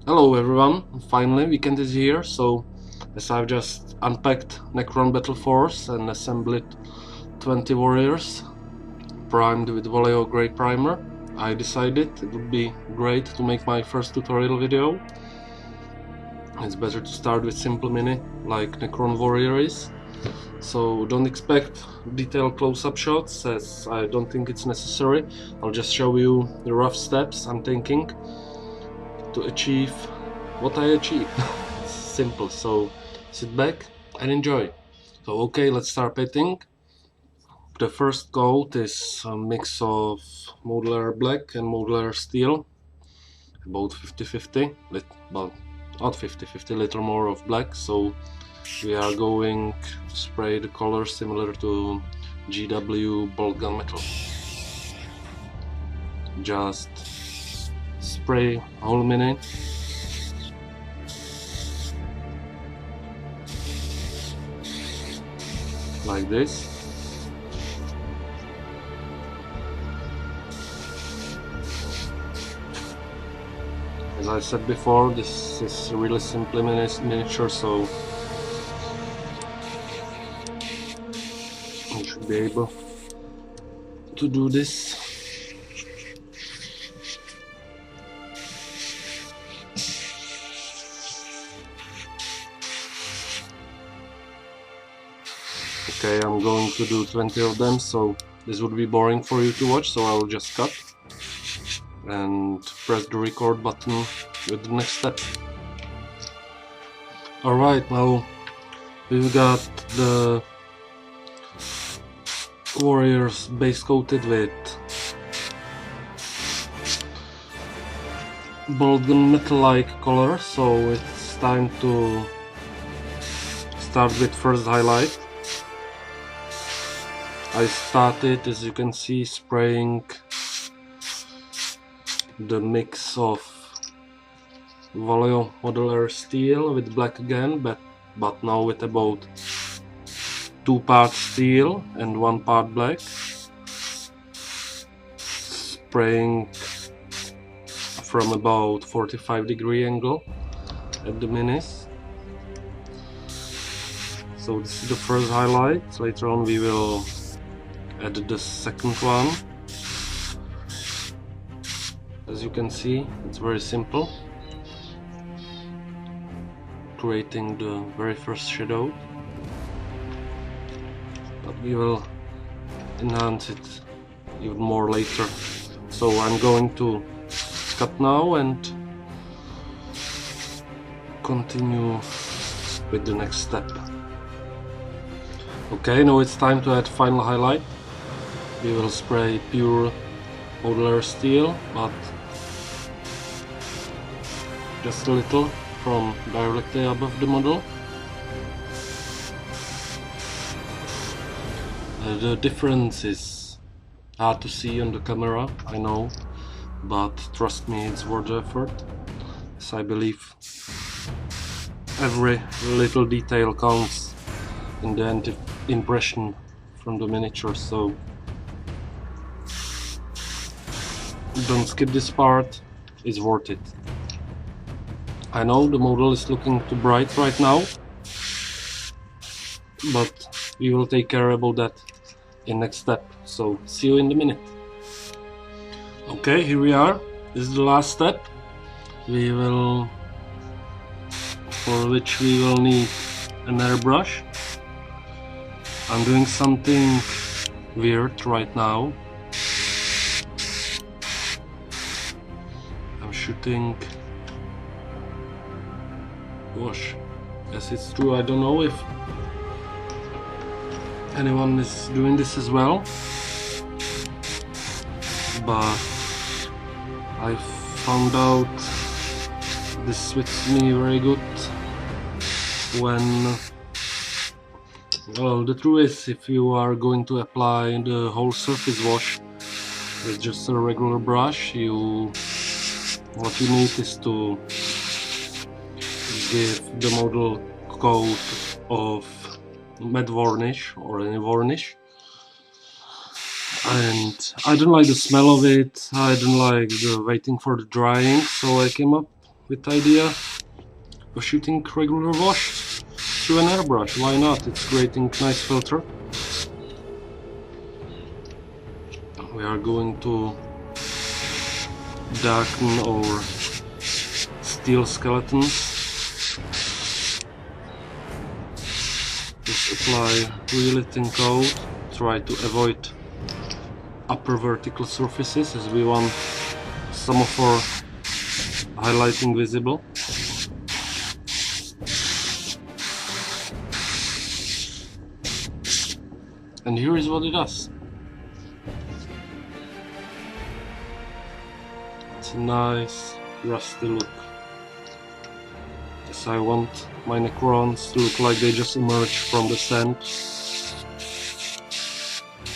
Hello everyone, finally weekend is here, so as I've just unpacked Necron battleforce and assembled 20 warriors primed with Voleo Grey Primer, I decided it would be great to make my first tutorial video. It's better to start with simple mini like Necron warrior is, so don't expect detailed close-up shots as I don't think it's necessary. I'll just show you the rough steps I'm thinking to achieve what I achieved. It's simple, so sit back and enjoy. So okay, let's start painting. The first coat is a mix of modular black and modular steel, about 50-50, about not 50-50, little more of black. So we are going to spray the color similar to GW bolt gun metal. Just spray whole mini. Like this. As I said before, this is a really simple miniature, so you should be able to do this. Okay, I'm going to do 20 of them, so this would be boring for you to watch, so I'll just cut and press the record button with the next step. Alright, now we've got the warriors base coated with bolt gun metal-like color, so it's time to start with first highlight. I started, as you can see, spraying the mix of Voleo modular steel with black again, but now with about 2 parts steel and 1 part black. Spraying from about 45-degree angle at the minis. So this is the first highlight. Later on we will add the second one. As you can see, it's very simple, creating the very first shadow, but we will enhance it even more later. So I'm going to cut now and continue with the next step. Okay, now it's time to add final highlight. We will spray pure modular steel, but just a little from directly above the model. The difference is hard to see on the camera, I know, but trust me, it's worth the effort, as I believe every little detail counts in the end impression from the miniature, so don't skip this part, it's worth it. I know the model is looking too bright right now, but we will take care about that in next step, so see you in a minute. Okay, here we are. This is the last step. For which we will need an airbrush. I'm doing something weird right now. I'm shooting wash. Yes, it's true. I don't know if anyone is doing this as well, but I found out this suits me very good when, well, the truth is, if you are going to apply the whole surface wash with just a regular brush, what you need is to give the model coat of matte varnish or any varnish, and I don't like the smell of it, I don't like the waiting for the drying, so I came up with the idea of shooting regular wash through an airbrush. Why not? It's creating nice filter. We are going to darken our steel skeletons. Just apply really thin coat. Try to avoid upper vertical surfaces as we want some of our highlighting visible. And here is what it does. It's a nice rusty look. Yes, I want my Necrons to look like they just emerged from the sand.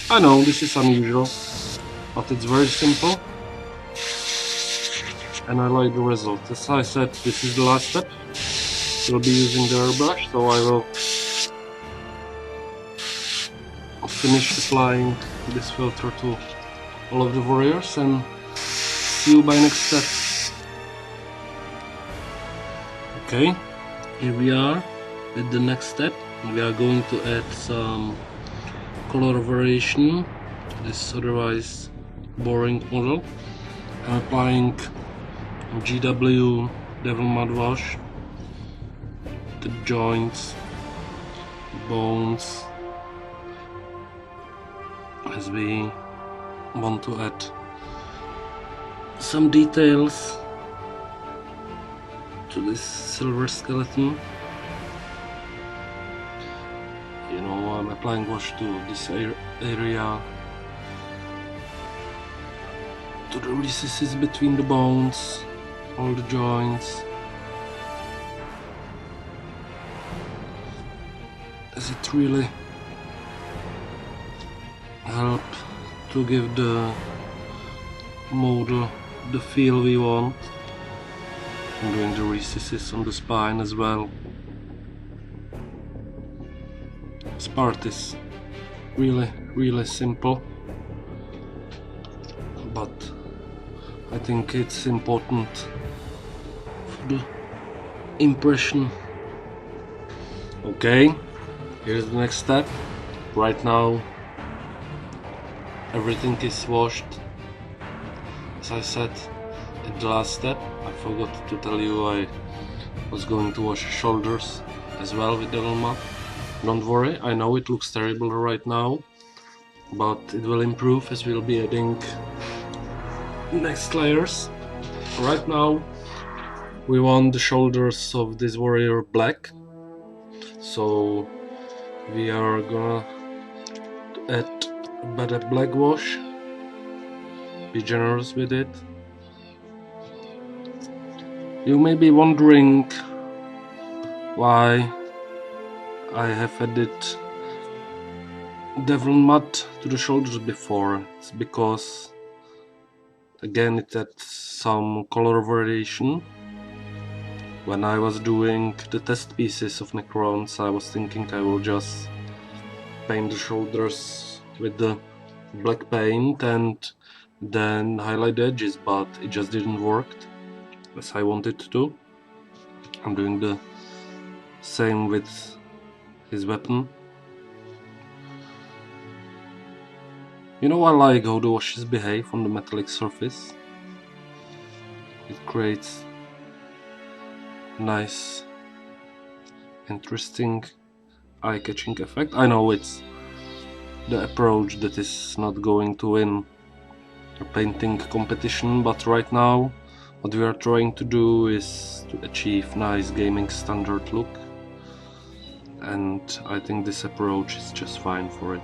I know this is unusual, but it's very simple and I like the result. As I said, this is the last step. We'll be using the airbrush, so I will finish applying this filter to all of the warriors and see you by next step. Okay, here we are with the next step. We are going to add some color variation to this otherwise boring model. I'm applying GW Devil Mud Wash, the joints, bones, as we want to add some details to this silver skeleton. You know, I'm applying wash to this area, to the recesses between the bones, all the joints, as it really help to give the model the feel we want. I'm doing the recesses on the spine as well. This part is really simple, but I think it's important for the impression. Okay, here's the next step. Right now everything is washed. As I said in the last step, I forgot to tell you I was going to wash shoulders as well with Devil Mud. Don't worry, I know it looks terrible right now, but it will improve as we'll be adding next layers. Right now we want the shoulders of this warrior black, so we are gonna add a better black wash. Be generous with it. You may be wondering why I have added Devil Mud to the shoulders before. It's because, again, it adds some color variation. When I was doing the test pieces of Necrons, I was thinking I will just paint the shoulders with the black paint and then highlight the edges, but it just didn't work as I wanted to. I'm doing the same with his weapon. You know, I like how the washes behave on the metallic surface. It creates nice, interesting, eye-catching effect. I know it's the approach that is not going to win a painting competition, but right now what we are trying to do is to achieve nice gaming standard look, and I think this approach is just fine for it.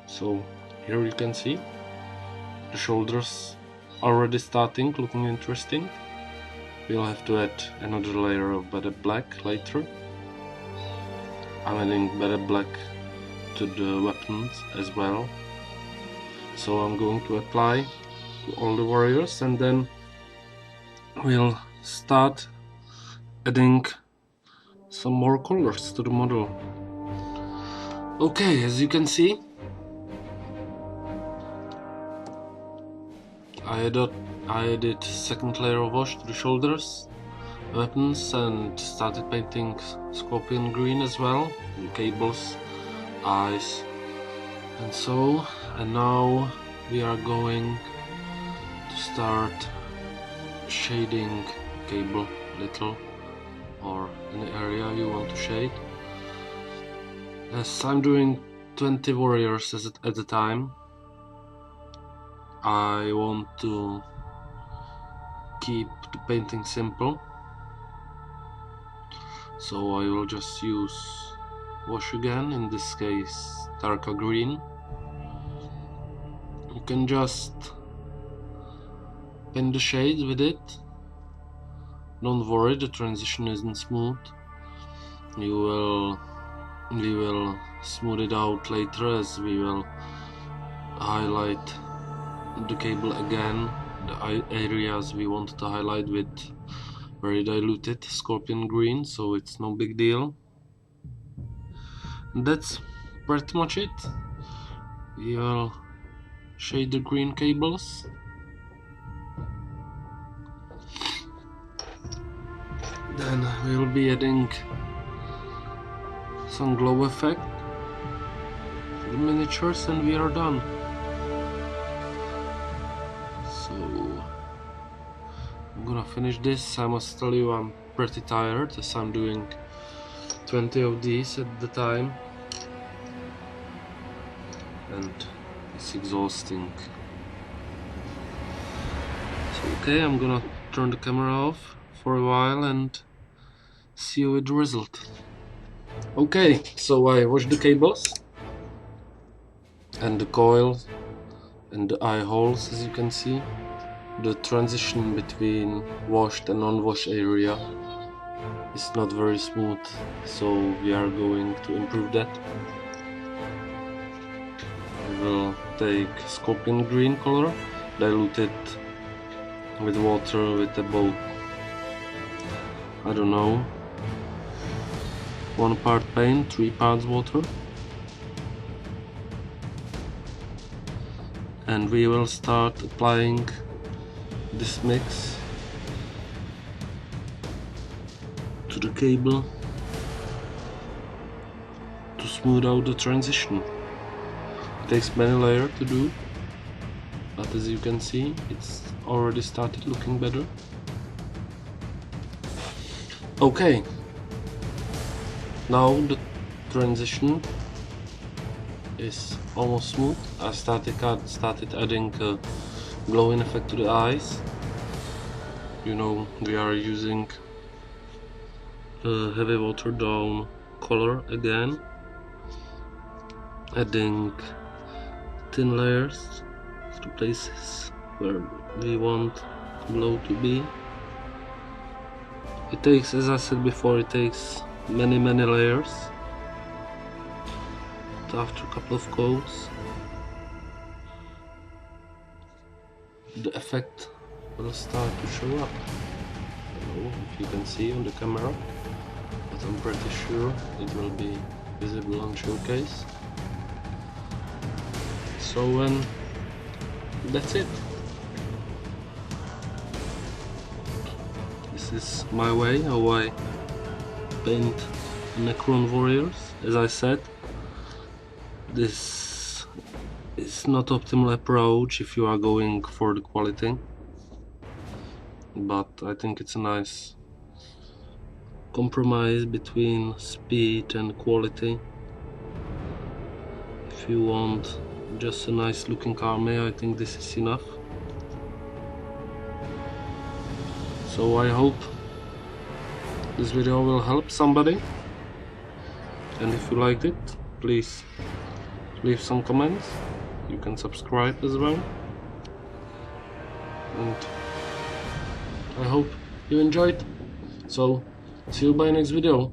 So here you can see the shoulders already starting looking interesting. We'll have to add another layer of better black later. I'm adding better black to the weapons as well. So I'm going to apply to all the warriors and then we'll start adding some more colors to the model. Okay, as you can I I added second layer of wash to the shoulders, weapons, and started painting scorpion green as well, the cables, eyes, and so. And now we are going to start shading cable little, or any area you want to shade. As I'm doing 20 warriors at a time, I want to keep the painting simple, so I will just use wash again, in this case darker green. You can just paint the shades with it. Don't worry, the transition isn't smooth. We will smooth it out later, as we will highlight the cable again, the areas we wanted to highlight with very diluted scorpion green, so it's no big deal. And that's pretty much it. We will shade the green cables. Then we will be adding some glow effect to the miniatures, and we are done. So I'm gonna finish this. I must tell you, I'm pretty tired, as I'm doing 20 of these at the time, and it's exhausting. So okay, I'm gonna turn the camera off for a while and see you with the result. Okay, so I washed the cables and the coil and the eye holes, as you can see. The transition between washed and non-washed area is not very smooth, so we are going to improve that. I will take scorpion green color, dilute it with water with about, I don't know, 1 part paint, 3 parts water, and we will start applying this mix to the cable to smooth out the transition. It takes many layers to do, but as you can see, it's already started looking better. Okay, now the transition is almost smooth. I started adding a glowing effect to the eyes. You know, we are using a heavy watered down color again, adding thin layers to places where we want glow to be. It takes, as I said before, it takes many layers. But after a couple of coats, the effect will start to show up. I don't know if you can see on the camera, but I'm pretty sure it will be visible on showcase. So that's it. This is my way how I paint Necron warriors. As I said, this is not optimal approach if you are going for the quality, but I think it's a nice compromise between speed and quality. If you want just a nice looking army, I think this is enough. So I hope this video will help somebody, and if you liked it, please leave some comments. You can subscribe as well, and I hope you enjoyed. So see you by next video.